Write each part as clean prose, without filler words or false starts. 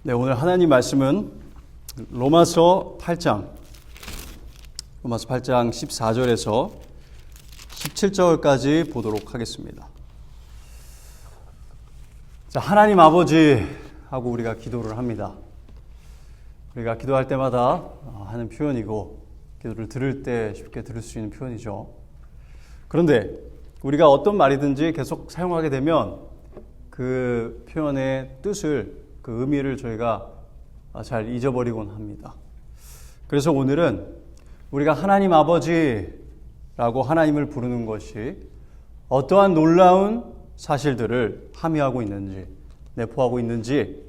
네, 오늘 하나님 말씀은 로마서 8장 14절에서 17절까지 보도록 하겠습니다. 자, 하나님 아버지 하고 우리가 기도를 합니다. 우리가 기도할 때마다 하는 표현이고 기도를 들을 때 쉽게 들을 수 있는 표현이죠. 그런데 우리가 어떤 말이든지 계속 사용하게 되면 그 표현의 뜻을, 그 의미를 저희가 잘 잊어버리곤 합니다. 그래서 오늘은 우리가 하나님 아버지라고 하나님을 부르는 것이 어떠한 놀라운 사실들을 함의하고 있는지, 내포하고 있는지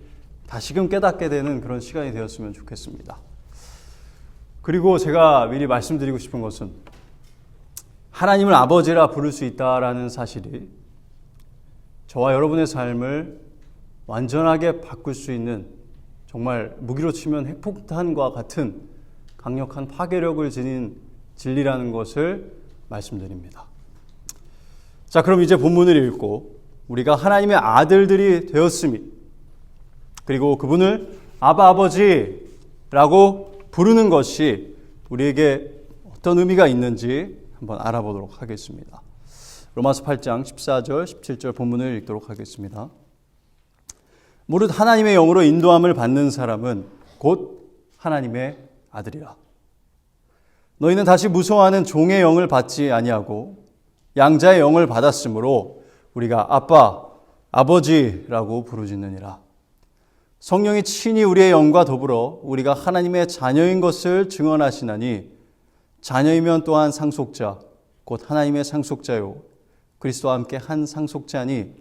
다시금 깨닫게 되는 그런 시간이 되었으면 좋겠습니다. 그리고 제가 미리 말씀드리고 싶은 것은 하나님을 아버지라 부를 수 있다라는 사실이 저와 여러분의 삶을 완전하게 바꿀 수 있는, 정말 무기로 치면 핵폭탄과 같은 강력한 파괴력을 지닌 진리라는 것을 말씀드립니다. 자, 그럼 이제 본문을 읽고 우리가 하나님의 아들들이 되었음이, 그리고 그분을 아바 아버지라고 부르는 것이 우리에게 어떤 의미가 있는지 한번 알아보도록 하겠습니다. 로마서 8장 14절 17절 본문을 읽도록 하겠습니다. 무릇 하나님의 영으로 인도함을 받는 사람은 곧 하나님의 아들이라. 너희는 다시 무서워하는 종의 영을 받지 아니하고 양자의 영을 받았으므로 우리가 아빠, 아버지라고 부르짖느니라. 성령이 친히 우리의 영과 더불어 우리가 하나님의 자녀인 것을 증언하시나니 자녀이면 또한 상속자, 곧 하나님의 상속자요 그리스도와 함께 한 상속자니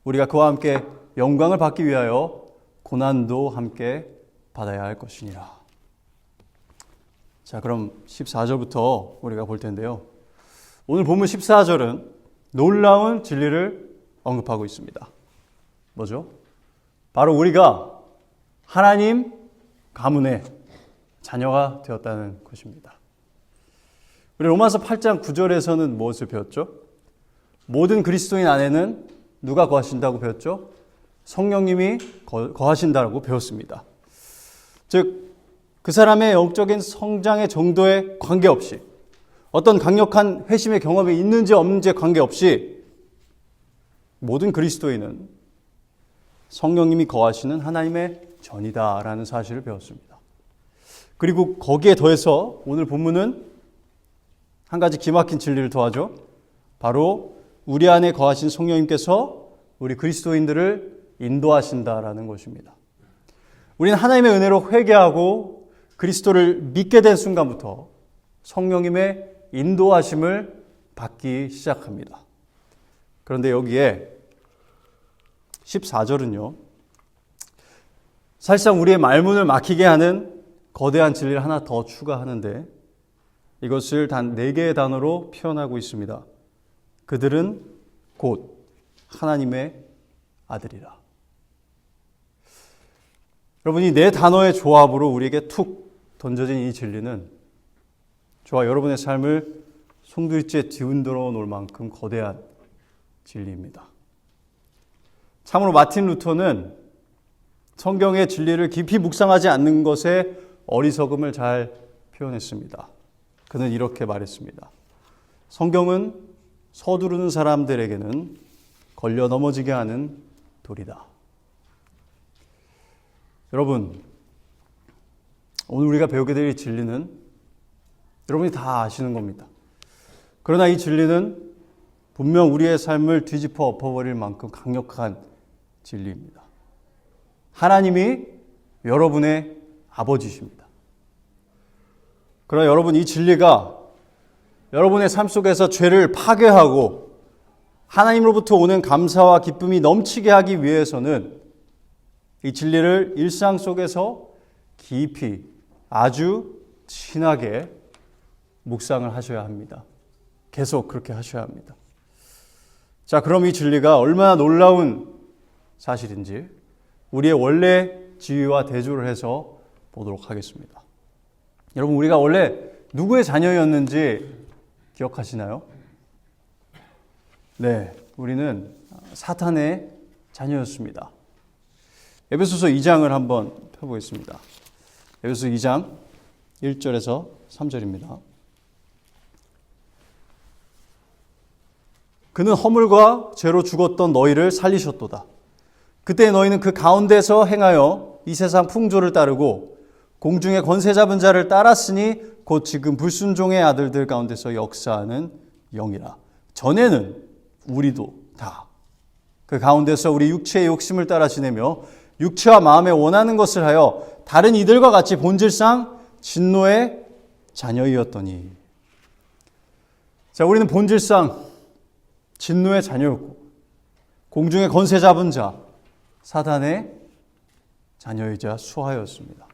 우리가 그와 함께 영광을 받기 위하여 고난도 함께 받아야 할 것이니라. 자, 그럼 14절부터 우리가 볼 텐데요. 오늘 본문 14절은 놀라운 진리를 언급하고 있습니다. 뭐죠? 바로 우리가 하나님 가문의 자녀가 되었다는 것입니다. 우리 로마서 8장 9절에서는 무엇을 배웠죠? 모든 그리스도인 안에는 누가 거하신다고 배웠죠? 성령님이 거하신다고 배웠습니다. 즉, 그 사람의 영적인 성장의 정도에 관계없이, 어떤 강력한 회심의 경험이 있는지 없는지에 관계없이 모든 그리스도인은 성령님이 거하시는 하나님의 전이다라는 사실을 배웠습니다. 그리고 거기에 더해서 오늘 본문은 한 가지 기막힌 진리를 더하죠. 바로 우리 안에 거하신 성령님께서 우리 그리스도인들을 인도하신다라는 것입니다. 우리는 하나님의 은혜로 회개하고 그리스도를 믿게 된 순간부터 성령님의 인도하심을 받기 시작합니다. 그런데 여기에 14절은요, 사실상 우리의 말문을 막히게 하는 거대한 진리를 하나 더 추가하는데 이것을 단 4개의 단어로 표현하고 있습니다. 그들은 곧 하나님의 아들이라. 여러분, 이 4단어의 조합으로 우리에게 툭 던져진 이 진리는 저와 여러분의 삶을 송두리째 뒤흔들어 놓을 만큼 거대한 진리입니다. 참으로 마틴 루터는 성경의 진리를 깊이 묵상하지 않는 것에 어리석음을 잘 표현했습니다. 그는 이렇게 말했습니다. 성경은 서두르는 사람들에게는 걸려 넘어지게 하는 돌이다. 여러분, 오늘 우리가 배우게 될 이 진리는 여러분이 다 아시는 겁니다. 그러나 이 진리는 분명 우리의 삶을 뒤집어 엎어버릴 만큼 강력한 진리입니다. 하나님이 여러분의 아버지십니다. 그러나 여러분, 이 진리가 여러분의 삶 속에서 죄를 파괴하고 하나님으로부터 오는 감사와 기쁨이 넘치게 하기 위해서는 이 진리를 일상 속에서 깊이, 아주 진하게 묵상을 하셔야 합니다. 계속 그렇게 하셔야 합니다. 자, 그럼 이 진리가 얼마나 놀라운 사실인지 우리의 원래 지위와 대조를 해서 보도록 하겠습니다. 여러분, 우리가 원래 누구의 자녀였는지 기억하시나요? 네, 우리는 사탄의 자녀였습니다. 에베소서 2장을 한번 펴보겠습니다. 에베소서 2장 1절에서 3절입니다. 그는 허물과 죄로 죽었던 너희를 살리셨도다. 그때 너희는 그 가운데서 행하여 이 세상 풍조를 따르고 공중의 권세 잡은 자를 따랐으니 곧 지금 불순종의 아들들 가운데서 역사하는 영이라. 전에는 우리도 다 그 가운데서 우리 육체의 욕심을 따라 지내며 육체와 마음에 원하는 것을 하여 다른 이들과 같이 본질상 진노의 자녀이었더니. 자, 우리는 본질상 진노의 자녀였고 공중의 권세 잡은 자 사단의 자녀이자 수하였습니다.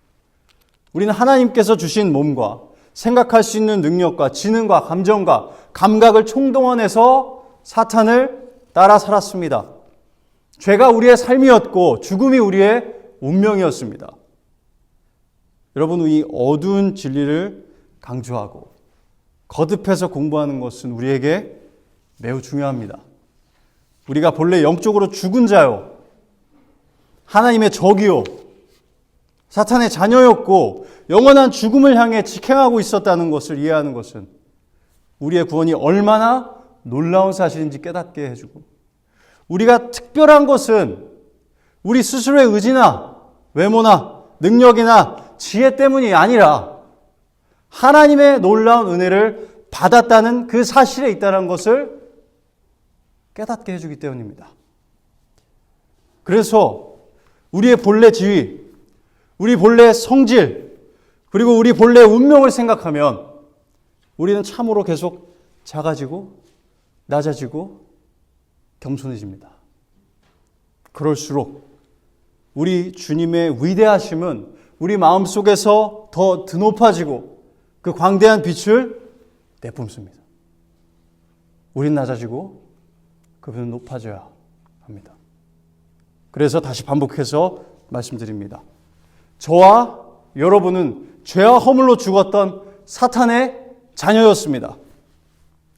우리는 하나님께서 주신 몸과 생각할 수 있는 능력과 지능과 감정과 감각을 총동원해서 사탄을 따라 살았습니다. 죄가 우리의 삶이었고 죽음이 우리의 운명이었습니다. 여러분, 이 어두운 진리를 강조하고 거듭해서 공부하는 것은 우리에게 매우 중요합니다. 우리가 본래 영적으로 죽은 자요, 하나님의 적이요, 사탄의 자녀였고 영원한 죽음을 향해 직행하고 있었다는 것을 이해하는 것은 우리의 구원이 얼마나 놀라운 사실인지 깨닫게 해주고, 우리가 특별한 것은 우리 스스로의 의지나 외모나 능력이나 지혜 때문이 아니라 하나님의 놀라운 은혜를 받았다는 그 사실에 있다는 것을 깨닫게 해주기 때문입니다. 그래서 우리의 본래 지위, 우리 본래 성질, 그리고 우리 본래 운명을 생각하면 우리는 참으로 계속 작아지고 낮아지고 겸손해집니다. 그럴수록 우리 주님의 위대하심은 우리 마음속에서 더 드높아지고 그 광대한 빛을 내뿜습니다. 우린 낮아지고 그분은 높아져야 합니다. 그래서 다시 반복해서 말씀드립니다. 저와 여러분은 죄와 허물로 죽었던 사탄의 자녀였습니다.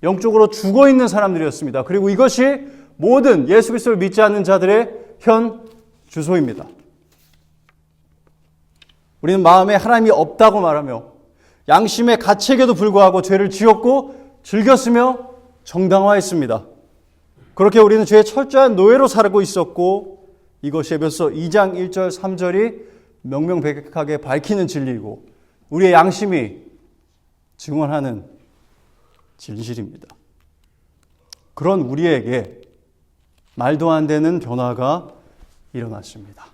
영적으로 죽어있는 사람들이었습니다. 그리고 이것이 모든 예수 그리스도를 믿지 않는 자들의 현 주소입니다. 우리는 마음에 하나님이 없다고 말하며 양심의 가책에도 불구하고 죄를 지었고 즐겼으며 정당화했습니다. 그렇게 우리는 죄의 철저한 노예로 살고 있었고, 이것이 에베소서 2장 1절 3절이 명명백백하게 밝히는 진리이고 우리의 양심이 증언하는 진실입니다. 그런 우리에게 말도 안 되는 변화가 일어났습니다.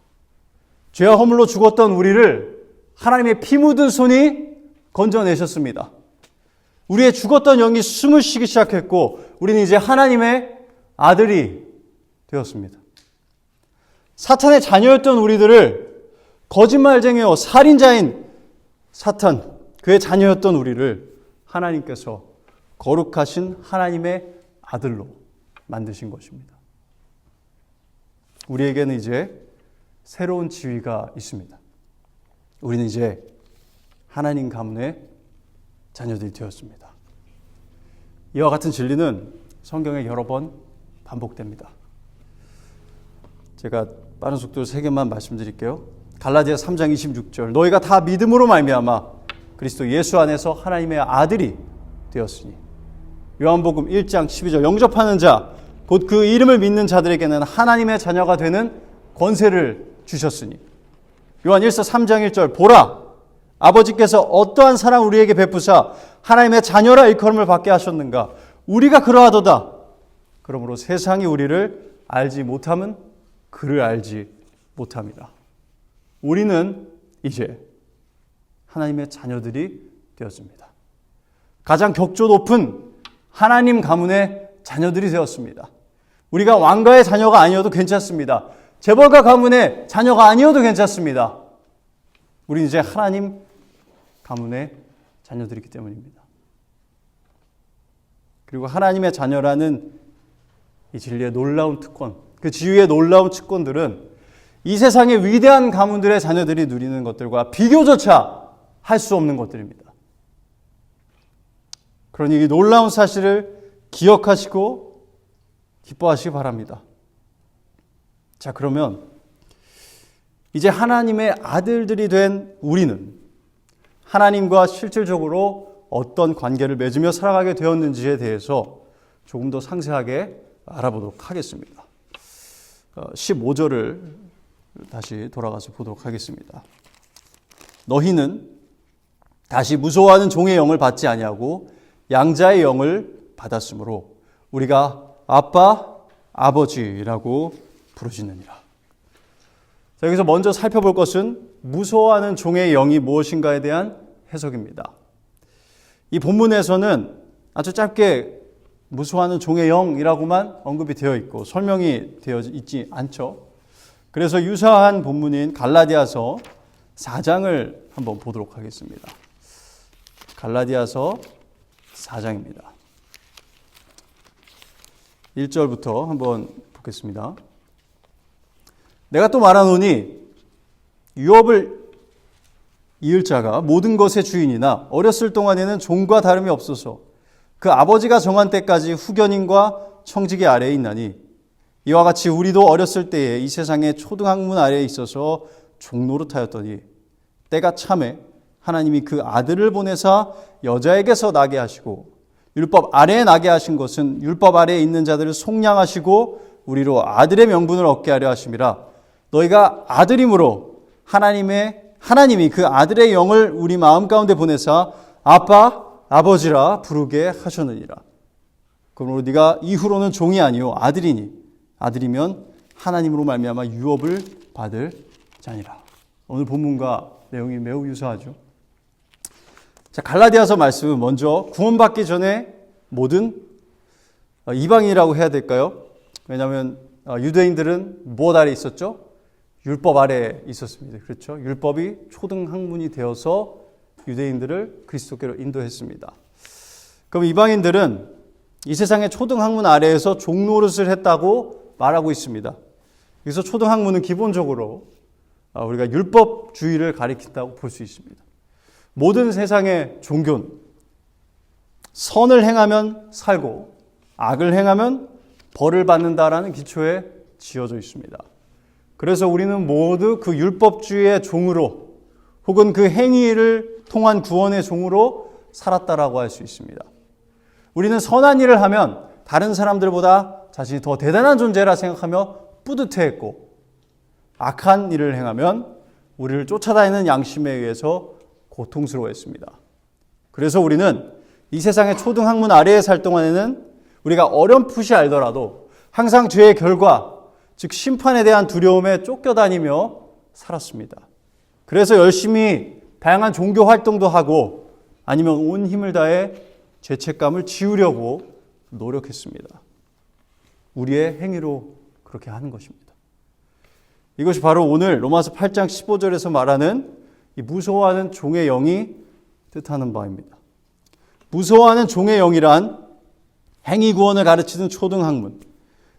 죄와 허물로 죽었던 우리를 하나님의 피 묻은 손이 건져내셨습니다. 우리의 죽었던 영이 숨을 쉬기 시작했고 우리는 이제 하나님의 아들이 되었습니다. 사탄의 자녀였던 우리들을, 거짓말쟁이요 살인자인 사탄, 그의 자녀였던 우리를 하나님께서 거룩하신 하나님의 아들로 만드신 것입니다. 우리에게는 이제 새로운 지위가 있습니다. 우리는 이제 하나님 가문의 자녀들이 되었습니다. 이와 같은 진리는 성경에 여러 번 반복됩니다. 제가 빠른 속도로 3개만 말씀드릴게요. 갈라디아서 3장 26절, 너희가 다 믿음으로 말미암아 그리스도 예수 안에서 하나님의 아들이 되었으니. 요한복음 1장 12절, 영접하는 자, 곧 그 이름을 믿는 자들에게는 하나님의 자녀가 되는 권세를 주셨으니. 요한 1서 3장 1절, 보라, 아버지께서 어떠한 사랑 우리에게 베푸사 하나님의 자녀라 일컬음을 받게 하셨는가. 우리가 그러하도다. 그러므로 세상이 우리를 알지 못함은 그를 알지 못함이라. 우리는 이제 하나님의 자녀들이 되었습니다. 가장 격조 높은 하나님 가문의 자녀들이 되었습니다. 우리가 왕가의 자녀가 아니어도 괜찮습니다. 재벌가 가문의 자녀가 아니어도 괜찮습니다. 우리는 이제 하나님 가문의 자녀들이기 때문입니다. 그리고 하나님의 자녀라는 이 진리의 놀라운 특권, 그 지위의 놀라운 특권들은 이 세상의 위대한 가문들의 자녀들이 누리는 것들과 비교조차 할 수 없는 것들입니다. 그러니 이 놀라운 사실을 기억하시고 기뻐하시기 바랍니다. 자, 그러면 이제 하나님의 아들들이 된 우리는 하나님과 실질적으로 어떤 관계를 맺으며 살아가게 되었는지에 대해서 조금 더 상세하게 알아보도록 하겠습니다. 15절을 다시 돌아가서 보도록 하겠습니다. 너희는 다시 무서워하는 종의 영을 받지 아니하고 양자의 영을 받았으므로 우리가 아빠, 아버지라고 부르짖느니라. 자, 여기서 먼저 살펴볼 것은 무서워하는 종의 영이 무엇인가에 대한 해석입니다. 이 본문에서는 아주 짧게 무서워하는 종의 영이라고만 언급이 되어 있고 설명이 되어 있지 않죠. 그래서 유사한 본문인 갈라디아서 4장을 한번 보도록 하겠습니다. 갈라디아서 4장입니다. 1절부터 한번 보겠습니다. 내가 또 말하노니 유업을 이을 자가 모든 것의 주인이나 어렸을 동안에는 종과 다름이 없어서 그 아버지가 정한 때까지 후견인과 청지기 아래에 있나니 이와 같이 우리도 어렸을 때에 이 세상의 초등학문 아래에 있어서 종노릇하였더니 때가 참에 하나님이 그 아들을 보내사 여자에게서 나게 하시고 율법 아래에 나게 하신 것은 율법 아래에 있는 자들을 속량하시고 우리로 아들의 명분을 얻게 하려 하심이라. 너희가 아들임으로 하나님이 그 아들의 영을 우리 마음 가운데 보내사 아빠, 아버지라 부르게 하셨느니라. 그러므로 네가 이후로는 종이 아니요 아들이니 아들이면 하나님으로 말미암아 유업을 받을 자니라. 오늘 본문과 내용이 매우 유사하죠. 자, 갈라디아서 말씀은 먼저 구원받기 전에 모든 이방인이라고 해야 될까요? 왜냐하면 유대인들은 무엇 아래 있었죠? 율법 아래에 있었습니다. 그렇죠? 율법이 초등학문이 되어서 유대인들을 그리스도께로 인도했습니다. 그럼 이방인들은 이 세상의 초등학문 아래에서 종노릇을 했다고 말하고 있습니다. 그래서 초등학문은 기본적으로 우리가 율법주의를 가리킨다고 볼 수 있습니다. 모든 세상의 종교는 선을 행하면 살고 악을 행하면 벌을 받는다라는 기초에 지어져 있습니다. 그래서 우리는 모두 그 율법주의의 종으로 혹은 그 행위를 통한 구원의 종으로 살았다라고 할 수 있습니다. 우리는 선한 일을 하면 다른 사람들보다 자신이 더 대단한 존재라 생각하며 뿌듯해했고 악한 일을 행하면 우리를 쫓아다니는 양심에 의해서 고통스러워했습니다. 그래서 우리는 이 세상의 초등학문 아래에 살 동안에는 우리가 어렴풋이 알더라도 항상 죄의 결과, 즉 심판에 대한 두려움에 쫓겨다니며 살았습니다. 그래서 열심히 다양한 종교 활동도 하고 아니면 온 힘을 다해 죄책감을 지우려고 노력했습니다. 우리의 행위로 그렇게 하는 것입니다. 이것이 바로 오늘 로마서 8장 15절에서 말하는 이 무서워하는 종의 영이 뜻하는 바입니다. 무서워하는 종의 영이란 행위 구원을 가르치는 초등학문,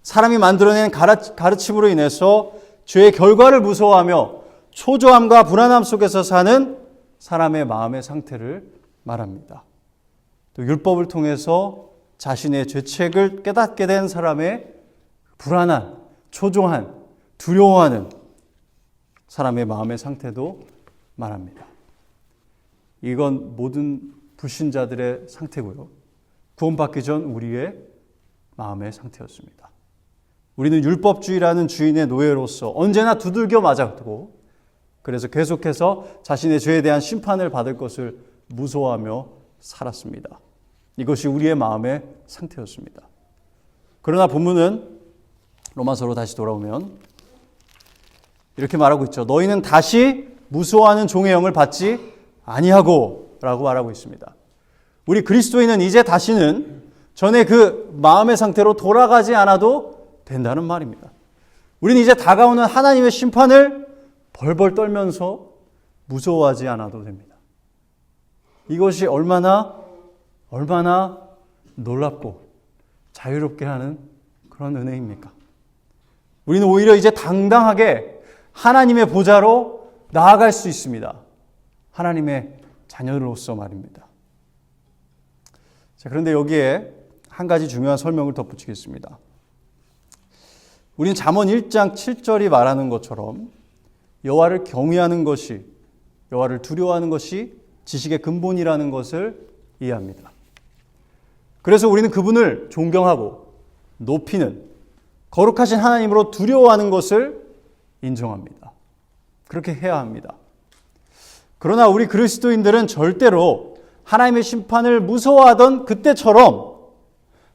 사람이 만들어낸 가르침으로 인해서 죄의 결과를 무서워하며 초조함과 불안함 속에서 사는 사람의 마음의 상태를 말합니다. 또 율법을 통해서 자신의 죄책을 깨닫게 된 사람의 불안한, 초조한, 두려워하는 사람의 마음의 상태도 말합니다. 이건 모든 불신자들의 상태고요. 구원받기 전 우리의 마음의 상태였습니다. 우리는 율법주의라는 주인의 노예로서 언제나 두들겨 맞았고 그래서 계속해서 자신의 죄에 대한 심판을 받을 것을 무서워하며 살았습니다. 이것이 우리의 마음의 상태였습니다. 그러나 본문은 로마서로 다시 돌아오면 이렇게 말하고 있죠. 너희는 다시 무서워하는 종의 영을 받지 아니하고 라고 말하고 있습니다. 우리 그리스도인은 이제 다시는 전에 그 마음의 상태로 돌아가지 않아도 된다는 말입니다. 우리는 이제 다가오는 하나님의 심판을 벌벌 떨면서 무서워하지 않아도 됩니다. 이것이 얼마나 놀랍고 자유롭게 하는 그런 은혜입니까? 우리는 오히려 이제 당당하게 하나님의 보좌로 나아갈 수 있습니다. 하나님의 자녀로서 말입니다. 자, 그런데 여기에 한 가지 중요한 설명을 덧붙이겠습니다. 우리는 잠언 1장 7절이 말하는 것처럼 여호와를 경외하는 것이, 여호와를 두려워하는 것이 지식의 근본이라는 것을 이해합니다. 그래서 우리는 그분을 존경하고 높이는 거룩하신 하나님으로 두려워하는 것을 인정합니다. 그렇게 해야 합니다. 그러나 우리 그리스도인들은 절대로 하나님의 심판을 무서워하던 그때처럼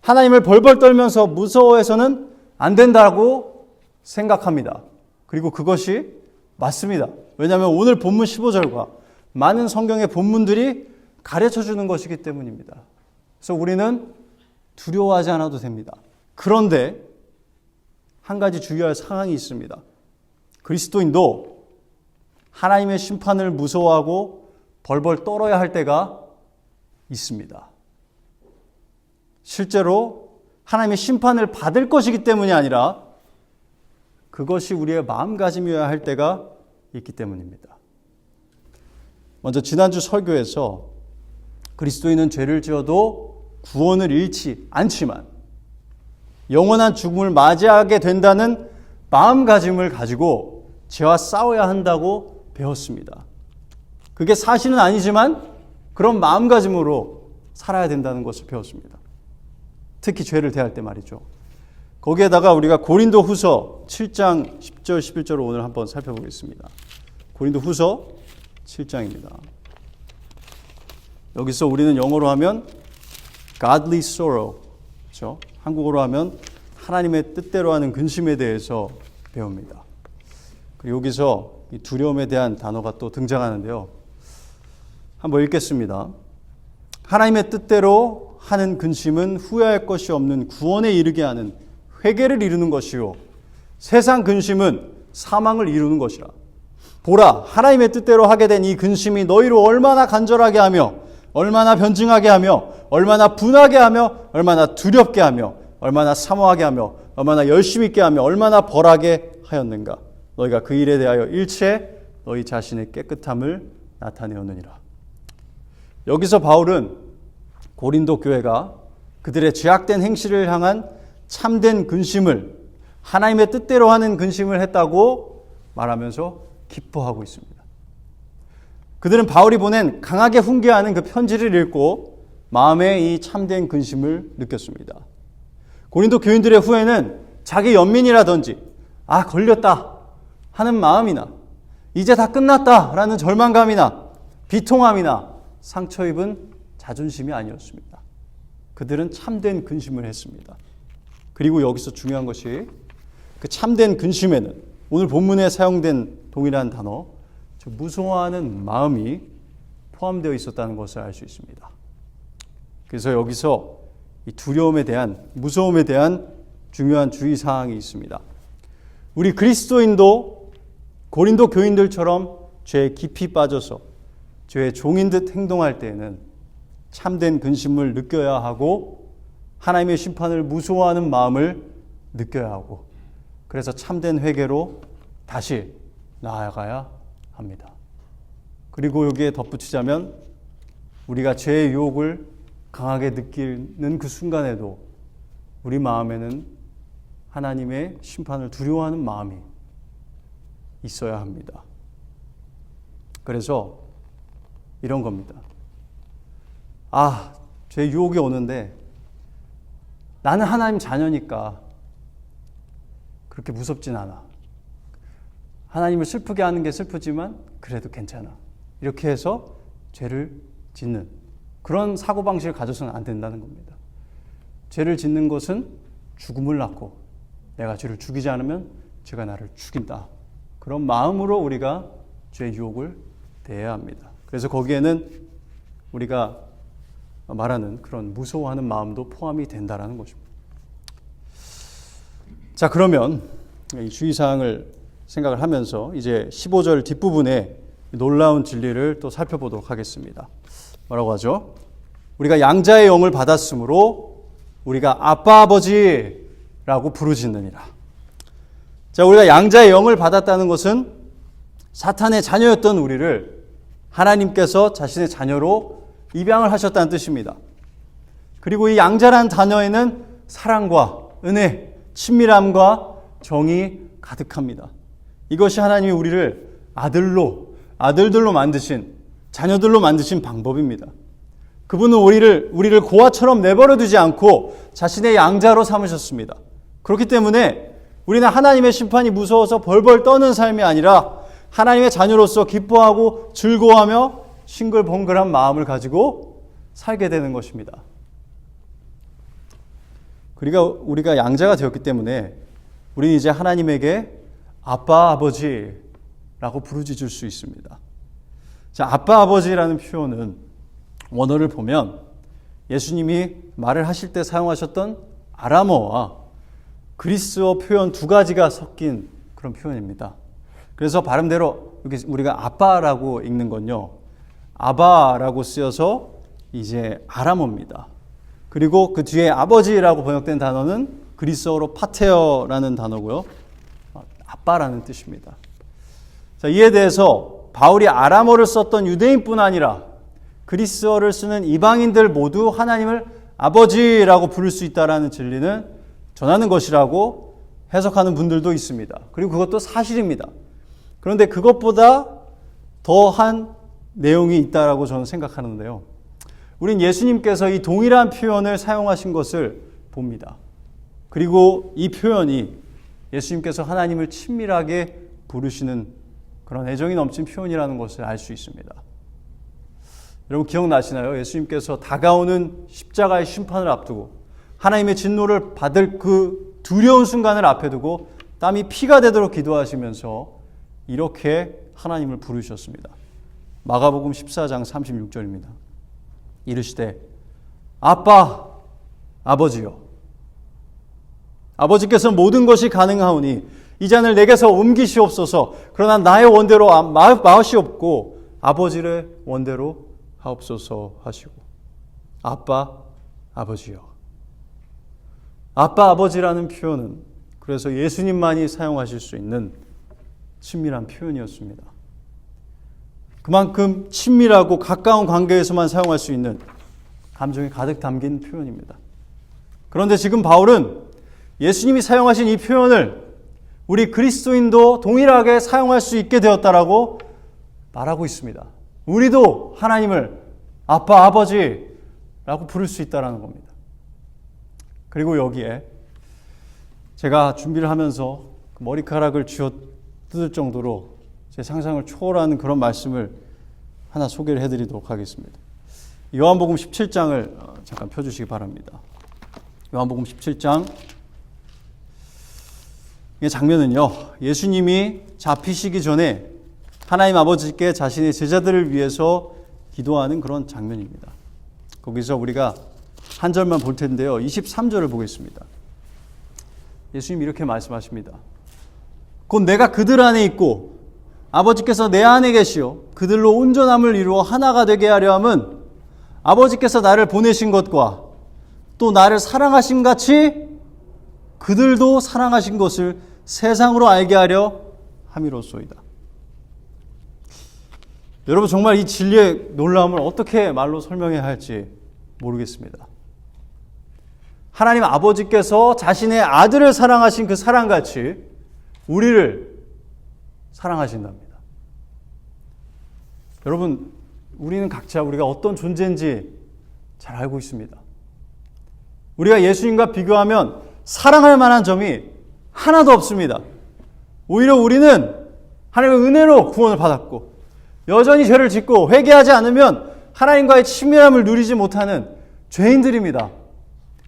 하나님을 벌벌 떨면서 무서워해서는 안 된다고 생각합니다. 그리고 그것이 맞습니다. 왜냐하면 오늘 본문 15절과 많은 성경의 본문들이 가르쳐주는 것이기 때문입니다. 그래서 우리는 두려워하지 않아도 됩니다. 그런데 한 가지 주의할 사항이 있습니다. 그리스도인도 하나님의 심판을 무서워하고 벌벌 떨어야 할 때가 있습니다. 실제로 하나님의 심판을 받을 것이기 때문이 아니라 그것이 우리의 마음가짐이어야 할 때가 있기 때문입니다. 먼저 지난주 설교에서 그리스도인은 죄를 지어도 구원을 잃지 않지만 영원한 죽음을 맞이하게 된다는 마음가짐을 가지고 죄와 싸워야 한다고 배웠습니다. 그게 사실은 아니지만 그런 마음가짐으로 살아야 된다는 것을 배웠습니다. 특히 죄를 대할 때 말이죠. 거기에다가 우리가 고린도 후서 7장 10절 11절을 오늘 한번 살펴보겠습니다. 고린도 후서 7장입니다. 여기서 우리는 영어로 하면 godly sorrow, 그렇죠? 한국어로 하면 하나님의 뜻대로 하는 근심에 대해서 배웁니다. 그리고 여기서 이 두려움에 대한 단어가 또 등장하는데요. 한번 읽겠습니다. 하나님의 뜻대로 하는 근심은 후회할 것이 없는 구원에 이르게 하는 회개를 이루는 것이요 세상 근심은 사망을 이루는 것이라. 보라, 하나님의 뜻대로 하게 된 이 근심이 너희로 얼마나 간절하게 하며 얼마나 변증하게 하며 얼마나 분하게 하며 얼마나 두렵게 하며 얼마나 사모하게 하며 얼마나 열심히 있게 하며 얼마나 벌하게 하였는가. 너희가 그 일에 대하여 일체 너희 자신의 깨끗함을 나타내었느니라. 여기서 바울은 고린도 교회가 그들의 죄악된 행실을 향한 참된 근심을 하나님의 뜻대로 하는 근심을 했다고 말하면서 기뻐하고 있습니다. 그들은 바울이 보낸 강하게 훈계하는 그 편지를 읽고 마음에 이 참된 근심을 느꼈습니다. 고린도 교인들의 후회는 자기 연민이라든지 걸렸다 하는 마음이나 이제 다 끝났다라는 절망감이나 비통함이나 상처 입은 자존심이 아니었습니다. 그들은 참된 근심을 했습니다. 그리고 여기서 중요한 것이 그 참된 근심에는 오늘 본문에 사용된 동일한 단어 무서워하는 마음이 포함되어 있었다는 것을 알 수 있습니다. 그래서 여기서 이 두려움에 대한, 무서움에 대한 중요한 주의사항이 있습니다. 우리 그리스도인도 고린도 교인들처럼 죄에 깊이 빠져서 죄의 종인 듯 행동할 때에는 참된 근심을 느껴야 하고 하나님의 심판을 무서워하는 마음을 느껴야 하고 그래서 참된 회개로 다시 나아가야 합니다. 그리고 여기에 덧붙이자면 우리가 죄의 유혹을 강하게 느끼는 그 순간에도 우리 마음에는 하나님의 심판을 두려워하는 마음이 있어야 합니다. 그래서 이런 겁니다. 죄의 유혹이 오는데 나는 하나님 자녀니까 그렇게 무섭진 않아. 하나님을 슬프게 하는 게 슬프지만 그래도 괜찮아. 이렇게 해서 죄를 짓는 그런 사고방식을 가져서는 안 된다는 겁니다. 죄를 짓는 것은 죽음을 낳고 내가 죄를 죽이지 않으면 죄가 나를 죽인다. 그런 마음으로 우리가 죄의 유혹을 대해야 합니다. 그래서 거기에는 우리가 말하는 그런 무서워하는 마음도 포함이 된다는 것입니다. 자, 그러면 이 주의사항을 생각을 하면서 이제 15절 뒷부분에 놀라운 진리를 또 살펴보도록 하겠습니다. 뭐라고 하죠? 우리가 양자의 영을 받았으므로 우리가 아빠 아버지라고 부르짖느니라. 자, 우리가 양자의 영을 받았다는 것은 사탄의 자녀였던 우리를 하나님께서 자신의 자녀로 입양을 하셨다는 뜻입니다. 그리고 이 양자라는 단어에는 사랑과 은혜, 친밀함과 정이 가득합니다. 이것이 하나님이 우리를 아들들로 만드신, 자녀들로 만드신 방법입니다. 그분은 우리를 고아처럼 내버려 두지 않고 자신의 양자로 삼으셨습니다. 그렇기 때문에 우리는 하나님의 심판이 무서워서 벌벌 떠는 삶이 아니라 하나님의 자녀로서 기뻐하고 즐거워하며 싱글벙글한 마음을 가지고 살게 되는 것입니다. 우리가 양자가 되었기 때문에 우리는 이제 하나님에게 아빠, 아버지라고 부르짖을 수 있습니다. 자, 아빠, 아버지라는 표현은 원어를 보면 예수님이 말을 하실 때 사용하셨던 아람어와 그리스어 표현 두 가지가 섞인 그런 표현입니다. 그래서 발음대로 우리가 아빠라고 읽는 건요, 아바라고 쓰여서 이제 아람어입니다. 그리고 그 뒤에 아버지라고 번역된 단어는 그리스어로 파테어라는 단어고요, 아빠라는 뜻입니다. 자, 이에 대해서 바울이 아람어를 썼던 유대인뿐 아니라 그리스어를 쓰는 이방인들 모두 하나님을 아버지라고 부를 수 있다는 진리는 전하는 것이라고 해석하는 분들도 있습니다. 그리고 그것도 사실입니다. 그런데 그것보다 더한 내용이 있다라고 저는 생각하는데요. 우린 예수님께서 이 동일한 표현을 사용하신 것을 봅니다. 그리고 이 표현이 예수님께서 하나님을 친밀하게 부르시는 그런 애정이 넘친 표현이라는 것을 알 수 있습니다. 여러분 기억나시나요? 예수님께서 다가오는 십자가의 심판을 앞두고 하나님의 진노를 받을 그 두려운 순간을 앞에 두고 땀이 피가 되도록 기도하시면서 이렇게 하나님을 부르셨습니다. 마가복음 14장 36절입니다. 이르시되 아빠, 아버지여, 아버지께서 모든 것이 가능하오니 이 잔을 내게서 옮기시옵소서. 그러나 나의 원대로 마시옵고 아버지의 원대로 하옵소서 하시고. 아빠, 아버지여. 아빠, 아버지라는 표현은 그래서 예수님만이 사용하실 수 있는 친밀한 표현이었습니다. 그만큼 친밀하고 가까운 관계에서만 사용할 수 있는 감정이 가득 담긴 표현입니다. 그런데 지금 바울은 예수님이 사용하신 이 표현을 우리 그리스도인도 동일하게 사용할 수 있게 되었다라고 말하고 있습니다. 우리도 하나님을 아빠, 아버지라고 부를 수 있다는 겁니다. 그리고 여기에 제가 준비를 하면서 머리카락을 쥐어뜯을 정도로 제 상상을 초월하는 그런 말씀을 하나 소개를 해드리도록 하겠습니다. 요한복음 17장을 잠깐 펴주시기 바랍니다. 요한복음 17장, 이 장면은요, 예수님이 잡히시기 전에 하나님 아버지께 자신의 제자들을 위해서 기도하는 그런 장면입니다. 거기서 우리가 한 절만 볼 텐데요, 23절을 보겠습니다. 예수님이 이렇게 말씀하십니다. 곧 내가 그들 안에 있고 아버지께서 내 안에 계시오 그들로 온전함을 이루어 하나가 되게 하려 함은 아버지께서 나를 보내신 것과 또 나를 사랑하신 같이 그들도 사랑하신 것을 세상으로 알게 하려 함이로소이다. 여러분 정말 이 진리의 놀라움을 어떻게 말로 설명해야 할지 모르겠습니다. 하나님 아버지께서 자신의 아들을 사랑하신 그 사랑같이 우리를 사랑하신답니다. 여러분, 우리는 각자 우리가 어떤 존재인지 잘 알고 있습니다. 우리가 예수님과 비교하면 사랑할 만한 점이 하나도 없습니다. 오히려 우리는 하나님의 은혜로 구원을 받았고 여전히 죄를 짓고 회개하지 않으면 하나님과의 친밀함을 누리지 못하는 죄인들입니다.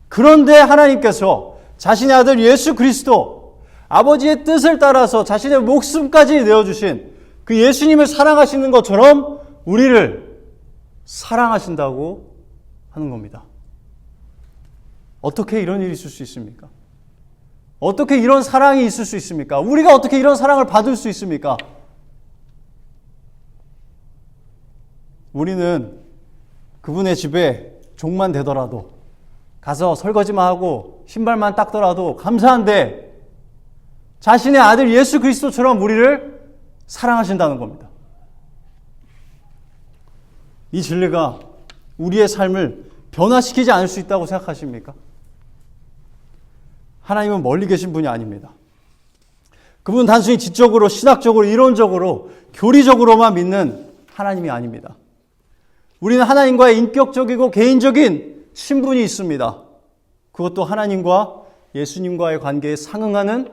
그런데 하나님께서 자신의 아들 예수 그리스도, 아버지의 뜻을 따라서 자신의 목숨까지 내어주신 그 예수님을 사랑하시는 것처럼 우리를 사랑하신다고 하는 겁니다. 어떻게 이런 일이 있을 수 있습니까? 어떻게 이런 사랑이 있을 수 있습니까? 우리가 어떻게 이런 사랑을 받을 수 있습니까? 우리는 그분의 집에 종만 되더라도, 가서 설거지만 하고 신발만 닦더라도 감사한데 자신의 아들 예수 그리스도처럼 우리를 사랑하신다는 겁니다. 이 진리가 우리의 삶을 변화시키지 않을 수 있다고 생각하십니까? 하나님은 멀리 계신 분이 아닙니다. 그분은 단순히 지적으로, 신학적으로, 이론적으로, 교리적으로만 믿는 하나님이 아닙니다. 우리는 하나님과의 인격적이고 개인적인 신분이 있습니다. 그것도 하나님과 예수님과의 관계에 상응하는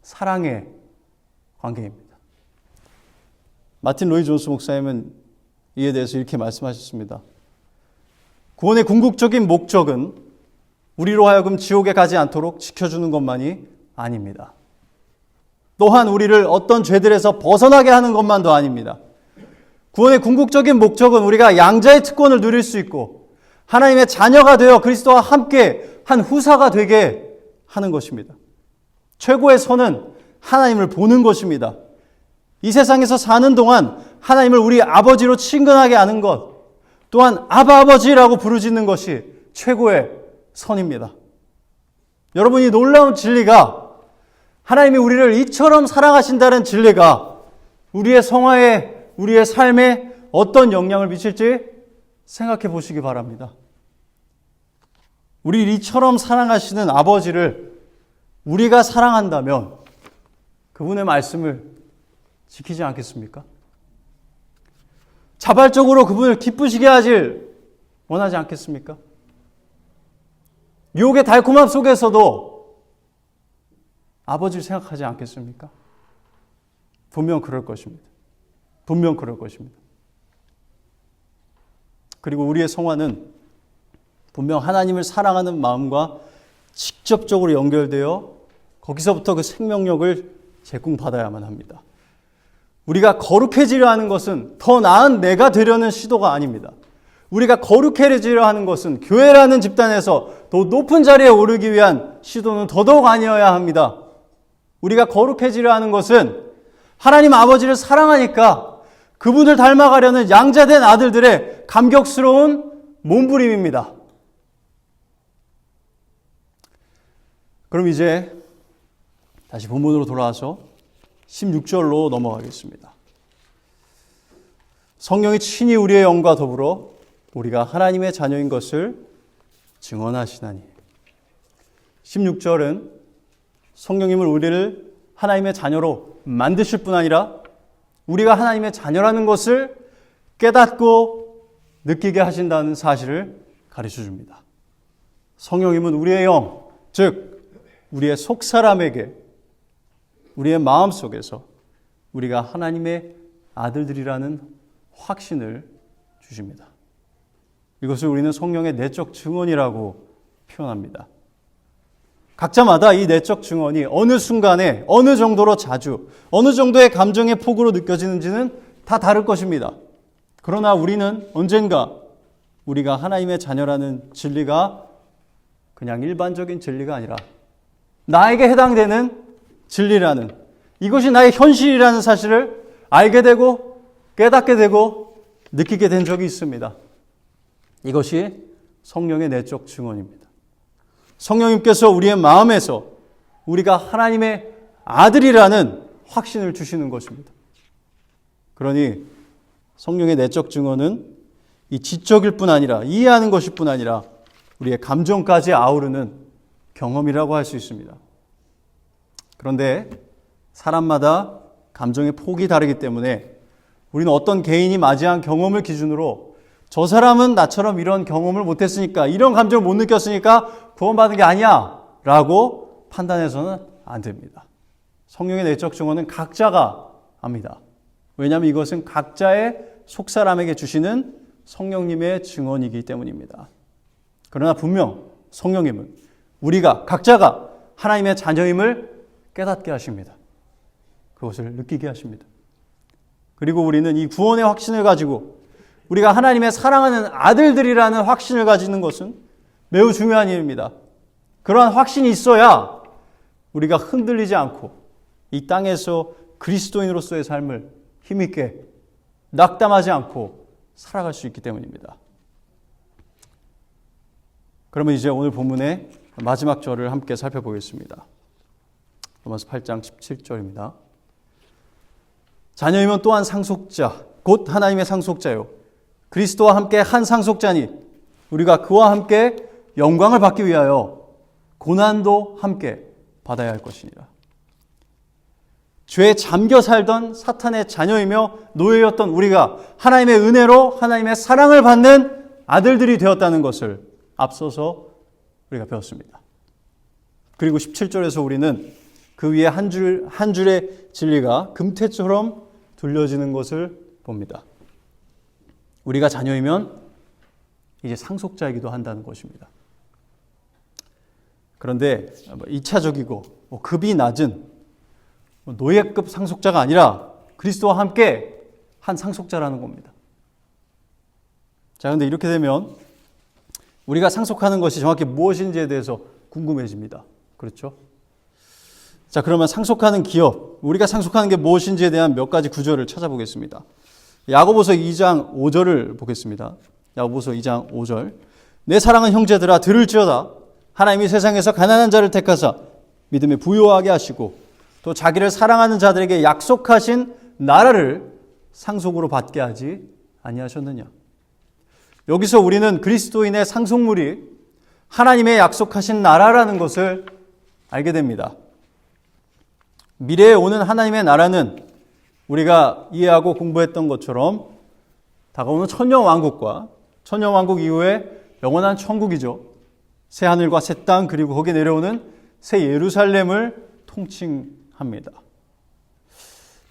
사랑의 관계입니다. 마틴 로이 존스 목사님은 이에 대해서 이렇게 말씀하셨습니다. 구원의 궁극적인 목적은 우리로 하여금 지옥에 가지 않도록 지켜주는 것만이 아닙니다. 또한 우리를 어떤 죄들에서 벗어나게 하는 것만도 아닙니다. 구원의 궁극적인 목적은 우리가 양자의 특권을 누릴 수 있고 하나님의 자녀가 되어 그리스도와 함께 한 후사가 되게 하는 것입니다. 최고의 선은 하나님을 보는 것입니다. 이 세상에서 사는 동안 하나님을 우리 아버지로 친근하게 아는 것, 또한 아바 아버지라고 부르짖는 것이 최고의 선입니다. 여러분, 이 놀라운 진리가, 하나님이 우리를 이처럼 사랑하신다는 진리가 우리의 성화에, 우리의 삶에 어떤 영향을 미칠지 생각해 보시기 바랍니다. 우리 이처럼 사랑하시는 아버지를 우리가 사랑한다면 그분의 말씀을 지키지 않겠습니까? 자발적으로 그분을 기쁘시게 하길 원하지 않겠습니까? 유혹의 달콤함 속에서도 아버지를 생각하지 않겠습니까? 분명 그럴 것입니다. 분명 그럴 것입니다. 그리고 우리의 성화는 분명 하나님을 사랑하는 마음과 직접적으로 연결되어 거기서부터 그 생명력을 제공받아야만 합니다. 우리가 거룩해지려 하는 것은 더 나은 내가 되려는 시도가 아닙니다. 우리가 거룩해지려 하는 것은 교회라는 집단에서 더 높은 자리에 오르기 위한 시도는 더더욱 아니어야 합니다. 우리가 거룩해지려 하는 것은 하나님 아버지를 사랑하니까 그분을 닮아가려는 양자된 아들들의 감격스러운 몸부림입니다. 그럼 이제 다시 본문으로 돌아와서 16절로 넘어가겠습니다. 성령이 친히 우리의 영과 더불어 우리가 하나님의 자녀인 것을 증언하시나니. 16절은 성령님을 우리를 하나님의 자녀로 만드실 뿐 아니라 우리가 하나님의 자녀라는 것을 깨닫고 느끼게 하신다는 사실을 가르쳐 줍니다. 성령님은 우리의 영, 즉 우리의 속사람에게, 우리의 마음속에서 우리가 하나님의 아들들이라는 확신을 주십니다. 이것을 우리는 성령의 내적 증언이라고 표현합니다. 각자마다 이 내적 증언이 어느 순간에, 어느 정도로 자주, 어느 정도의 감정의 폭으로 느껴지는지는 다 다를 것입니다. 그러나 우리는 언젠가 우리가 하나님의 자녀라는 진리가 그냥 일반적인 진리가 아니라 나에게 해당되는 진리라는, 이것이 나의 현실이라는 사실을 알게 되고 깨닫게 되고 느끼게 된 적이 있습니다. 이것이 성령의 내적 증언입니다. 성령님께서 우리의 마음에서 우리가 하나님의 아들이라는 확신을 주시는 것입니다. 그러니 성령의 내적 증언은 이 지적일 뿐 아니라, 이해하는 것일 뿐 아니라 우리의 감정까지 아우르는 경험이라고 할 수 있습니다. 그런데 사람마다 감정의 폭이 다르기 때문에 우리는 어떤 개인이 맞이한 경험을 기준으로 저 사람은 나처럼 이런 경험을 못했으니까, 이런 감정을 못 느꼈으니까 구원받은 게 아니야 라고 판단해서는 안 됩니다. 성령의 내적 증언은 각자가 합니다. 왜냐하면 이것은 각자의 속사람에게 주시는 성령님의 증언이기 때문입니다. 그러나 분명 성령님은 우리가 각자가 하나님의 자녀임을 깨닫게 하십니다. 그것을 느끼게 하십니다. 그리고 우리는 이 구원의 확신을 가지고 우리가 하나님의 사랑하는 아들들이라는 확신을 가지는 것은 매우 중요한 일입니다. 그러한 확신이 있어야 우리가 흔들리지 않고 이 땅에서 그리스도인으로서의 삶을 힘있게 낙담하지 않고 살아갈 수 있기 때문입니다. 그러면 이제 오늘 본문의 마지막 절을 함께 살펴보겠습니다. 로마서 8장 17절입니다. 자녀이면 또한 상속자, 곧 하나님의 상속자요 그리스도와 함께 한 상속자니 우리가 그와 함께 영광을 받기 위하여 고난도 함께 받아야 할 것이니라. 죄에 잠겨 살던 사탄의 자녀이며 노예였던 우리가 하나님의 은혜로 하나님의 사랑을 받는 아들들이 되었다는 것을 앞서서 우리가 배웠습니다. 그리고 17절에서 우리는 그 위에 한 줄의 진리가 금태처럼 둘려지는 것을 봅니다. 우리가 자녀이면 이제 상속자이기도 한다는 것입니다. 그런데 2차적이고 급이 낮은 노예급 상속자가 아니라 그리스도와 함께 한 상속자라는 겁니다. 자, 그런데 이렇게 되면 우리가 상속하는 것이 정확히 무엇인지에 대해서 궁금해집니다. 그렇죠? 자, 그러면 상속하는 기업, 우리가 상속하는 게 무엇인지에 대한 몇 가지 구절을 찾아보겠습니다. 야고보서 2장 5절을 보겠습니다. 야고보서 2장 5절. 내 사랑하는 형제들아 들을지어다. 하나님이 세상에서 가난한 자를 택하사 믿음에 부요하게 하시고 또 자기를 사랑하는 자들에게 약속하신 나라를 상속으로 받게 하지 아니하셨느냐. 여기서 우리는 그리스도인의 상속물이 하나님의 약속하신 나라라는 것을 알게 됩니다. 미래에 오는 하나님의 나라는 우리가 이해하고 공부했던 것처럼 다가오는 천년왕국과 천년왕국 이후에 영원한 천국이죠. 새 하늘과 새 땅 그리고 거기에 내려오는 새 예루살렘을 통칭합니다.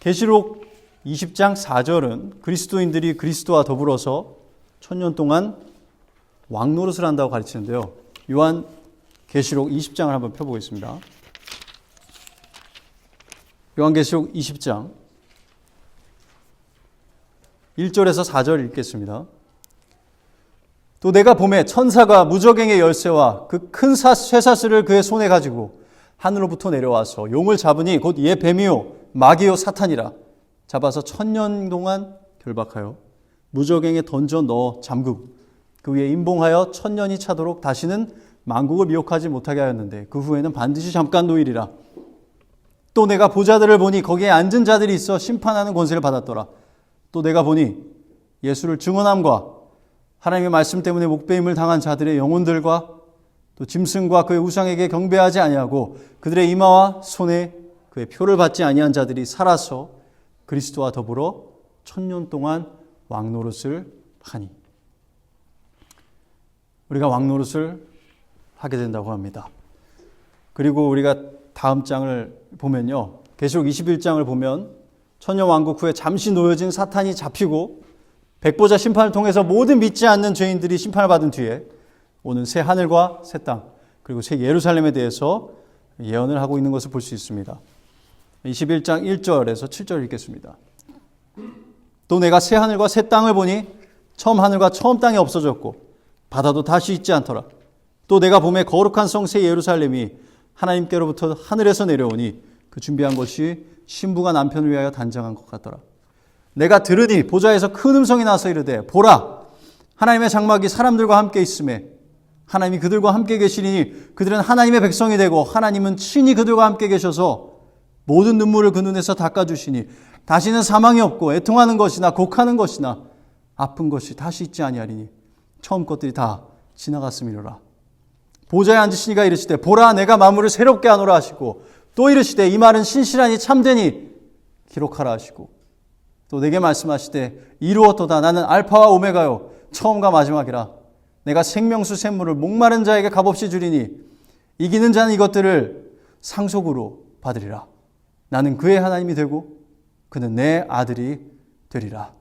계시록 20장 4절은 그리스도인들이 그리스도와 더불어서 천년 동안 왕노릇을 한다고 가르치는데요. 요한 계시록 20장을 한번 펴보겠습니다. 요한계시록 20장 1절에서 4절 읽겠습니다. 또 내가 보매 천사가 무저갱의 열쇠와 그 큰 쇠사슬을 그의 손에 가지고 하늘로부터 내려와서 용을 잡으니 곧 예 뱀이요 마귀요 사탄이라 잡아서 1000년 동안 결박하여 무저갱에 던져 넣어 잠그고 그 위에 임봉하여 1000년이 차도록 다시는 만국을 미혹하지 못하게 하였는데 그 후에는 반드시 잠깐 노일이라. 또 내가 보좌들을 보니 거기에 앉은 자들이 있어 심판하는 권세를 받았더라. 또 내가 보니 예수를 증언함과 하나님의 말씀 때문에 목배임을 당한 자들의 영혼들과 또 짐승과 그의 우상에게 경배하지 아니하고 그들의 이마와 손에 그의 표를 받지 아니한 자들이 살아서 그리스도와 더불어 1000년 동안 왕노릇을 하니. 우리가 왕노릇을 하게 된다고 합니다. 그리고 우리가 다음 장을 보면요. 계시록 21장을 보면 천년왕국 후에 잠시 놓여진 사탄이 잡히고 백보자 심판을 통해서 모든 믿지 않는 죄인들이 심판을 받은 뒤에 오는 새 하늘과 새 땅 그리고 새 예루살렘에 대해서 예언을 하고 있는 것을 볼 수 있습니다. 21장 1절에서 7절 읽겠습니다. 또 내가 새 하늘과 새 땅을 보니 처음 하늘과 처음 땅이 없어졌고 바다도 다시 있지 않더라. 또 내가 보매 거룩한 성 새 예루살렘이 하나님께로부터 하늘에서 내려오니 그 준비한 것이 신부가 남편을 위하여 단장한 것 같더라. 내가 들으니 보좌에서 큰 음성이 나서 이르되 보라 하나님의 장막이 사람들과 함께 있음에 하나님이 그들과 함께 계시리니 그들은 하나님의 백성이 되고 하나님은 친히 그들과 함께 계셔서 모든 눈물을 그 눈에서 닦아주시니 다시는 사망이 없고 애통하는 것이나 곡하는 것이나 아픈 것이 다시 있지 아니하리니 처음 것들이 다 지나갔음이로라. 보좌에 앉으시니가 이르시되 보라 내가 만물을 새롭게 하노라 하시고 또 이르시되 이 말은 신실하니 참되니 기록하라 하시고 또 내게 말씀하시되 이루었도다 나는 알파와 오메가요 처음과 마지막이라. 내가 생명수 샘물을 목마른 자에게 값없이 주리니 이기는 자는 이것들을 상속으로 받으리라. 나는 그의 하나님이 되고 그는 내 아들이 되리라.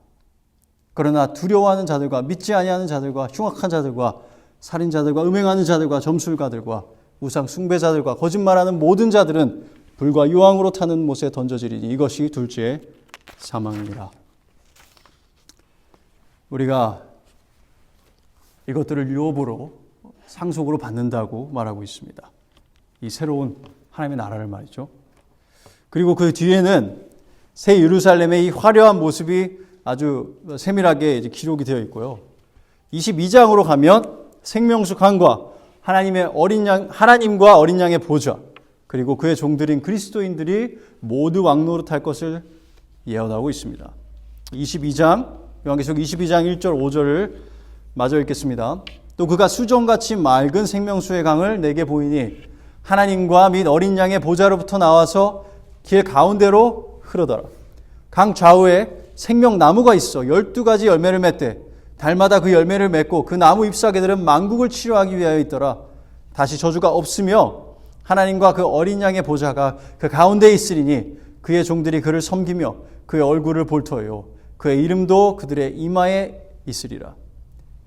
그러나 두려워하는 자들과 믿지 아니하는 자들과 흉악한 자들과 살인자들과 음행하는 자들과 점술가들과 우상 숭배자들과 거짓말하는 모든 자들은 불과 유황으로 타는 못에 던져지리니 이것이 둘째 사망이라. 우리가 이것들을 유업으로 상속으로 받는다고 말하고 있습니다. 이 새로운 하나님의 나라를 말이죠. 그리고 그 뒤에는 새 예루살렘의 이 화려한 모습이 아주 세밀하게 이제 기록이 되어 있고요. 22장으로 가면 생명수 강과 하나님의 하나님과 어린 양의 보좌 그리고 그의 종들인 그리스도인들이 모두 왕노릇할 것을 예언하고 있습니다. 22장 요한계시록 22장 1절 5절을 마저 읽겠습니다. 또 그가 수정같이 맑은 생명수의 강을 내게 보이니 하나님과 및 어린 양의 보좌로부터 나와서 길 가운데로 흐르더라. 강 좌우에 생명나무가 있어 12가지 열매를 맺되 달마다 그 열매를 맺고 그 나무 잎사귀들은 만국을 치료하기 위하여 있더라. 다시 저주가 없으며 하나님과 그 어린 양의 보좌가 그 가운데에 있으리니 그의 종들이 그를 섬기며 그의 얼굴을 볼 터요 그의 이름도 그들의 이마에 있으리라.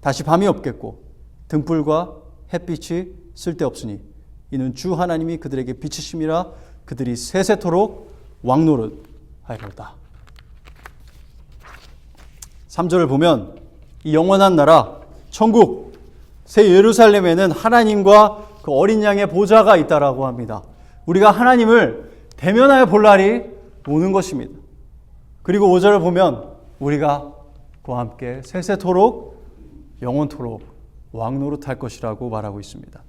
다시 밤이 없겠고 등불과 햇빛이 쓸데없으니 이는 주 하나님이 그들에게 비치심이라. 그들이 세세토록 왕노릇하리로다. 3절을 보면 이 영원한 나라 천국 새 예루살렘에는 하나님과 그 어린 양의 보좌가 있다라고 합니다. 우리가 하나님을 대면하여 볼 날이 오는 것입니다. 그리고 5절을 보면 우리가 그와 함께 세세토록 영원토록 왕노릇할 것이라고 말하고 있습니다.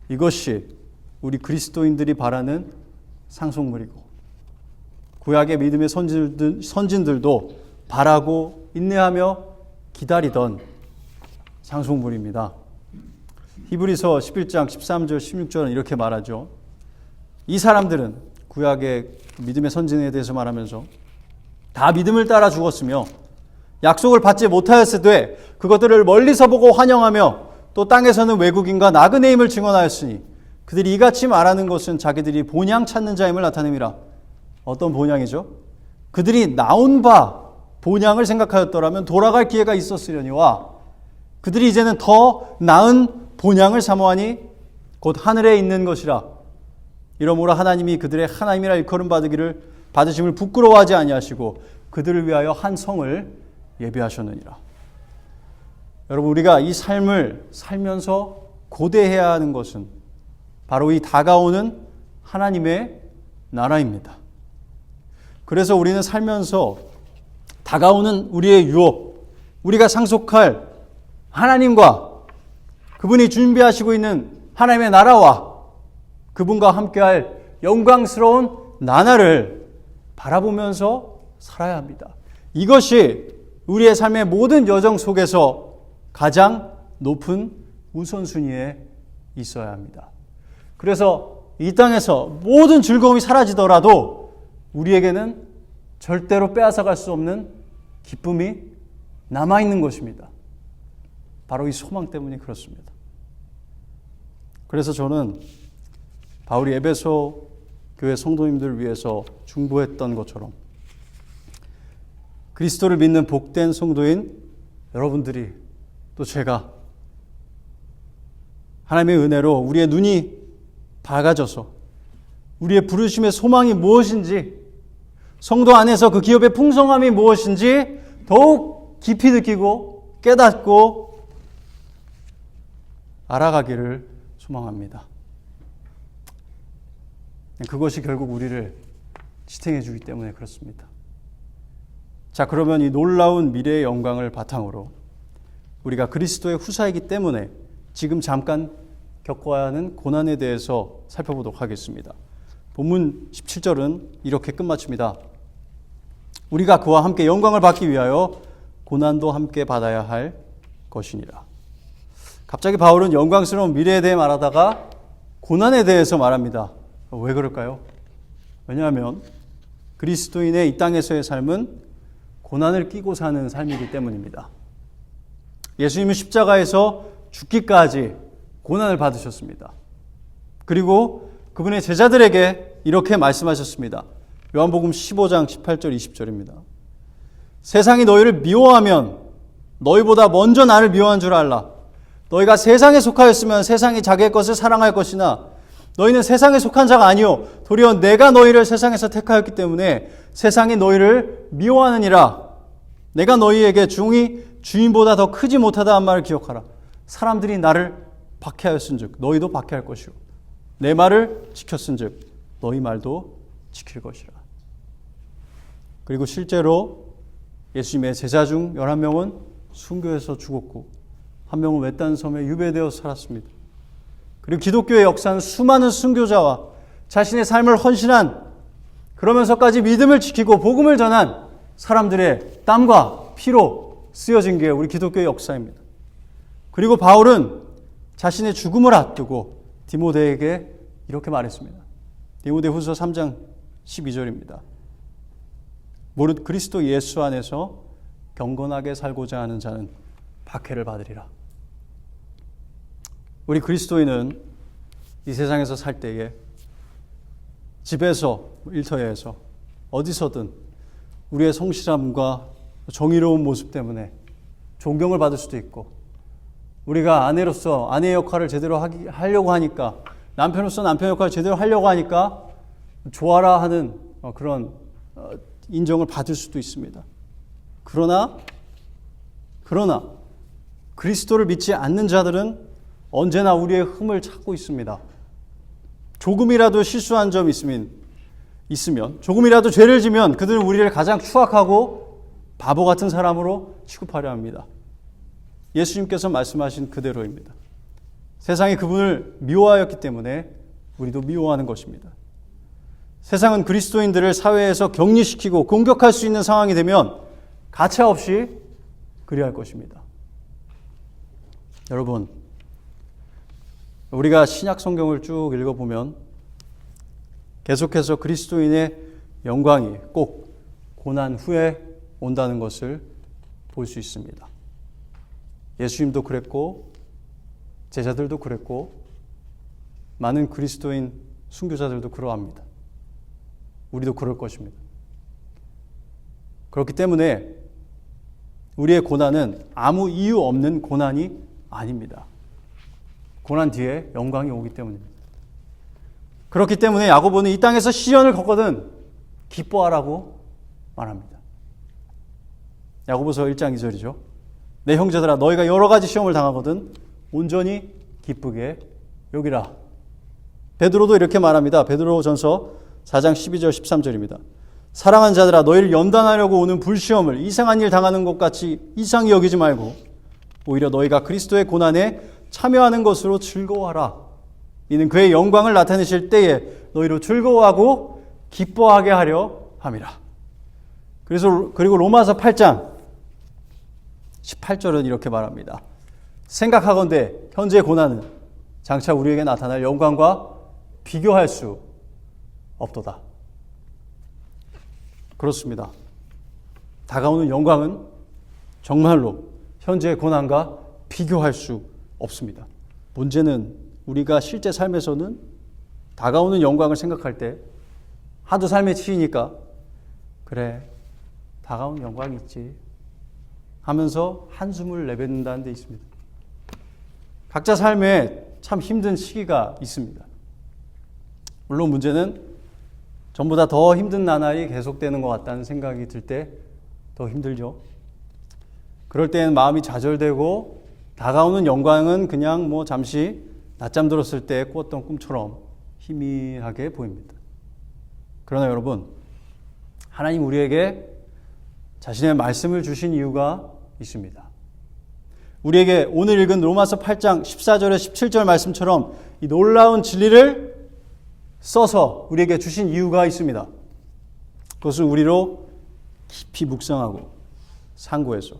이것이 우리 그리스도인들이 바라는 상속물이고 구약의 믿음의 선진들도 바라고 인내하며 기다리던 상속물입니다. 히브리서 11장 13절 16절은 이렇게 말하죠. 이 사람들은 구약의 믿음의 선진에 대해서 말하면서 다 믿음을 따라 죽었으며 약속을 받지 못하였으되 그것들을 멀리서 보고 환영하며 또 땅에서는 외국인과 나그네 임을 증언하였으니 그들이 이같이 말하는 것은 자기들이 본향 찾는 자임을 나타냅니다. 어떤 본향이죠? 그들이 나온 바 본향을 생각하였더라면 돌아갈 기회가 있었으려니와 그들이 이제는 더 나은 본향을 사모하니 곧 하늘에 있는 것이라. 이러므로 하나님이 그들의 하나님이라 일컬음 받으심을 부끄러워하지 아니하시고 그들을 위하여 한 성을 예비하셨느니라. 여러분, 우리가 이 삶을 살면서 고대해야 하는 것은 바로 이 다가오는 하나님의 나라입니다. 그래서 우리는 살면서 다가오는 우리의 유업, 우리가 상속할 하나님과 그분이 준비하시고 있는 하나님의 나라와 그분과 함께할 영광스러운 나날을 바라보면서 살아야 합니다. 이것이 우리의 삶의 모든 여정 속에서 가장 높은 우선순위에 있어야 합니다. 그래서 이 땅에서 모든 즐거움이 사라지더라도 우리에게는 절대로 빼앗아갈 수 없는 기쁨이 남아있는 것입니다. 바로 이 소망 때문에 그렇습니다. 그래서 저는 바울이 에베소 교회 성도님들을 위해서 중보했던 것처럼 그리스도를 믿는 복된 성도인 여러분들이 또 제가 하나님의 은혜로 우리의 눈이 밝아져서 우리의 부르심의 소망이 무엇인지 성도 안에서 그 기업의 풍성함이 무엇인지 더욱 깊이 느끼고 깨닫고 알아가기를 소망합니다. 그것이 결국 우리를 지탱해 주기 때문에 그렇습니다. 자, 그러면 이 놀라운 미래의 영광을 바탕으로 우리가 그리스도의 후사이기 때문에 지금 잠깐 겪어야 하는 고난에 대해서 살펴보도록 하겠습니다. 본문 17절은 이렇게 끝마칩니다. 우리가 그와 함께 영광을 받기 위하여 고난도 함께 받아야 할 것이니라. 갑자기 바울은 영광스러운 미래에 대해 말하다가 고난에 대해서 말합니다. 왜 그럴까요? 왜냐하면 그리스도인의 이 땅에서의 삶은 고난을 끼고 사는 삶이기 때문입니다. 예수님은 십자가에서 죽기까지 고난을 받으셨습니다. 그리고 그분의 제자들에게 이렇게 말씀하셨습니다. 요한복음 15장 18절 20절입니다. 세상이 너희를 미워하면 너희보다 먼저 나를 미워한 줄 알라. 너희가 세상에 속하였으면 세상이 자기의 것을 사랑할 것이나 너희는 세상에 속한 자가 아니요 도리어 내가 너희를 세상에서 택하였기 때문에 세상이 너희를 미워하느니라. 내가 너희에게 종이 주인보다 더 크지 못하다 한 말을 기억하라. 사람들이 나를 박해하였은즉 너희도 박해할 것이요 내 말을 지켰은즉 너희 말도 지킬 것이라. 그리고 실제로 예수님의 제자 중 11명은 순교해서 죽었고 한 명은 외딴 섬에 유배되어 살았습니다. 그리고 기독교의 역사는 수많은 순교자와 자신의 삶을 헌신한 그러면서까지 믿음을 지키고 복음을 전한 사람들의 땀과 피로 쓰여진 게 우리 기독교의 역사입니다. 그리고 바울은 자신의 죽음을 앞두고 디모데에게 이렇게 말했습니다. 디모데 후서 3장 12절입니다. 무릇 그리스도 예수 안에서 경건하게 살고자 하는 자는 박해를 받으리라. 우리 그리스도인은 이 세상에서 살 때에 집에서, 일터에서, 어디서든 우리의 성실함과 정의로운 모습 때문에 존경을 받을 수도 있고, 우리가 아내로서 아내의 역할을 제대로 하려고 하니까, 남편으로서 남편 역할을 제대로 하려고 하니까 좋아라 하는 그런 인정을 받을 수도 있습니다. 그러나 그리스도를 믿지 않는 자들은 언제나 우리의 흠을 찾고 있습니다. 조금이라도 실수한 점이 있으면, 조금이라도 죄를 지면 그들은 우리를 가장 추악하고 바보 같은 사람으로 취급하려 합니다. 예수님께서 말씀하신 그대로입니다. 세상이 그분을 미워하였기 때문에 우리도 미워하는 것입니다. 세상은 그리스도인들을 사회에서 격리시키고 공격할 수 있는 상황이 되면 가차없이 그리할 것입니다. 여러분, 우리가 신약 성경을 쭉 읽어보면 계속해서 그리스도인의 영광이 꼭 고난 후에 온다는 것을 볼 수 있습니다. 예수님도 그랬고 제자들도 그랬고 많은 그리스도인 순교자들도 그러합니다. 우리도 그럴 것입니다. 그렇기 때문에 우리의 고난은 아무 이유 없는 고난이 아닙니다. 고난 뒤에 영광이 오기 때문입니다. 그렇기 때문에 야고보는 이 땅에서 시련을 겪거든 기뻐하라고 말합니다. 야고보서 1장 2절이죠. 내 형제들아 너희가 여러 가지 시험을 당하거든 온전히 기쁘게 여기라. 베드로도 이렇게 말합니다. 베드로전서 4장 12절 13절입니다. 사랑하는 자들아 너희를 연단하려고 오는 불시험을 이상한 일 당하는 것 같이 이상히 여기지 말고 오히려 너희가 그리스도의 고난에 참여하는 것으로 즐거워하라. 이는 그의 영광을 나타내실 때에 너희로 즐거워하고 기뻐하게 하려 함이라. 그리고 로마서 8장 18절은 이렇게 말합니다. 생각하건대 현재의 고난은 장차 우리에게 나타날 영광과 비교할 수 없도다. 그렇습니다. 다가오는 영광은 정말로 현재의 고난과 비교할 수 없습니다. 문제는 우리가 실제 삶에서는 다가오는 영광을 생각할 때 하도 삶에 치이니까 그래 다가오는 영광이 있지 하면서 한숨을 내뱉는다는 데 있습니다. 각자 삶에 참 힘든 시기가 있습니다. 물론 문제는 전보다 더 힘든 나날이 계속되는 것 같다는 생각이 들 때 더 힘들죠. 그럴 때는 마음이 좌절되고 다가오는 영광은 그냥 잠시 낮잠 들었을 때 꾸었던 꿈처럼 희미하게 보입니다. 그러나 여러분, 하나님 우리에게 자신의 말씀을 주신 이유가 있습니다. 우리에게 오늘 읽은 로마서 8장 14절에 17절 말씀처럼 이 놀라운 진리를 써서 우리에게 주신 이유가 있습니다. 그것은 우리로 깊이 묵상하고 상고해서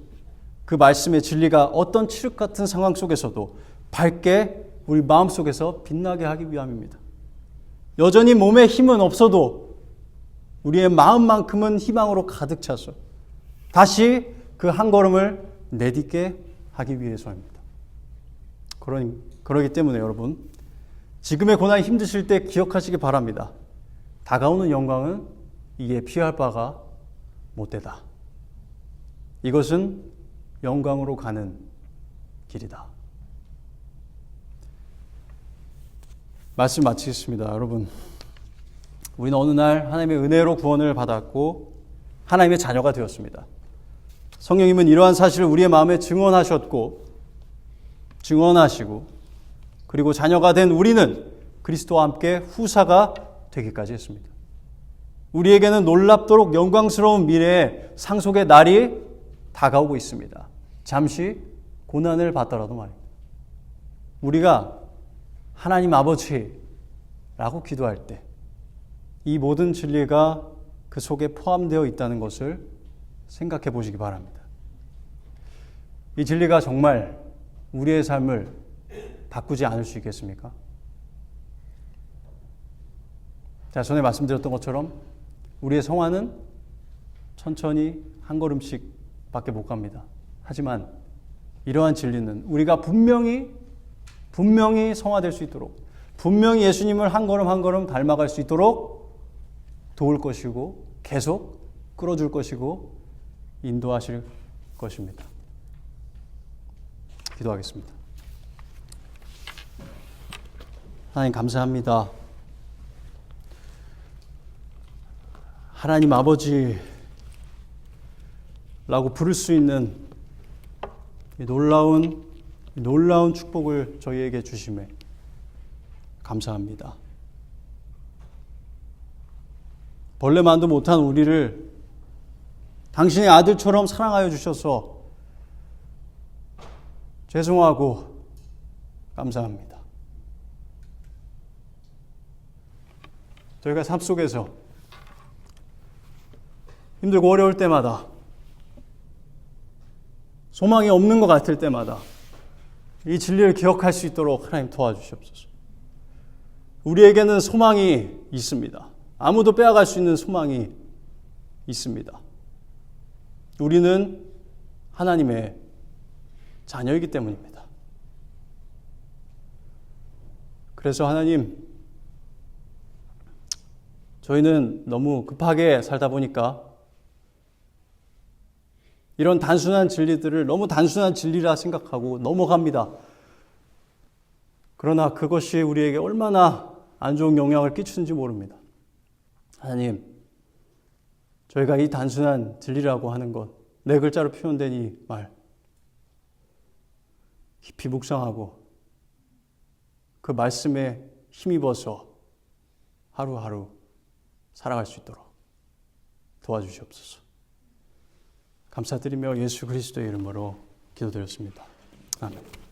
그 말씀의 진리가 어떤 칠흑 같은 상황 속에서도 밝게 우리 마음속에서 빛나게 하기 위함입니다. 여전히 몸에 힘은 없어도 우리의 마음만큼은 희망으로 가득 차서 다시 그 한 걸음을 내딛게 하기 위해서입니다. 그러기 때문에 여러분, 지금의 고난이 힘드실 때 기억하시기 바랍니다. 다가오는 영광은 이에 피할 바가 못되다. 이것은 영광으로 가는 길이다. 말씀 마치겠습니다. 여러분, 우리는 어느 날 하나님의 은혜로 구원을 받았고 하나님의 자녀가 되었습니다. 성령님은 이러한 사실을 우리의 마음에 증언하시고 그리고 자녀가 된 우리는 그리스도와 함께 후사가 되기까지 했습니다. 우리에게는 놀랍도록 영광스러운 미래의 상속의 날이 다가오고 있습니다. 잠시 고난을 받더라도 말입니다. 우리가 하나님 아버지라고 기도할 때 이 모든 진리가 그 속에 포함되어 있다는 것을 생각해 보시기 바랍니다. 이 진리가 정말 우리의 삶을 바꾸지 않을 수 있겠습니까? 자, 전에 말씀드렸던 것처럼 우리의 성화는 천천히 한 걸음씩 밖에 못 갑니다. 하지만 이러한 진리는 우리가 분명히 성화될 수 있도록, 분명히 예수님을 한 걸음 한 걸음 닮아갈 수 있도록 도울 것이고 계속 끌어줄 것이고 인도하실 것입니다. 기도하겠습니다. 하나님 감사합니다. 하나님 아버지라고 부를 수 있는 이 놀라운 축복을 저희에게 주심에 감사합니다. 벌레만도 못한 우리를 당신의 아들처럼 사랑하여 주셔서 죄송하고 감사합니다. 저희가 삶 속에서 힘들고 어려울 때마다, 소망이 없는 것 같을 때마다 이 진리를 기억할 수 있도록 하나님 도와주시옵소서. 우리에게는 소망이 있습니다. 아무도 빼앗갈 수 있는 소망이 있습니다. 우리는 하나님의 자녀이기 때문입니다. 그래서 하나님, 저희는 너무 급하게 살다 보니까 이런 단순한 진리들을 너무 단순한 진리라 생각하고 넘어갑니다. 그러나 그것이 우리에게 얼마나 안 좋은 영향을 끼치는지 모릅니다. 하나님, 저희가 이 단순한 진리라고 하는 것, 네 글자로 표현된 이 말, 깊이 묵상하고 그 말씀에 힘입어서 하루하루 살아갈 수 있도록 도와주시옵소서. 감사드리며 예수 그리스도의 이름으로 기도드렸습니다. 아멘.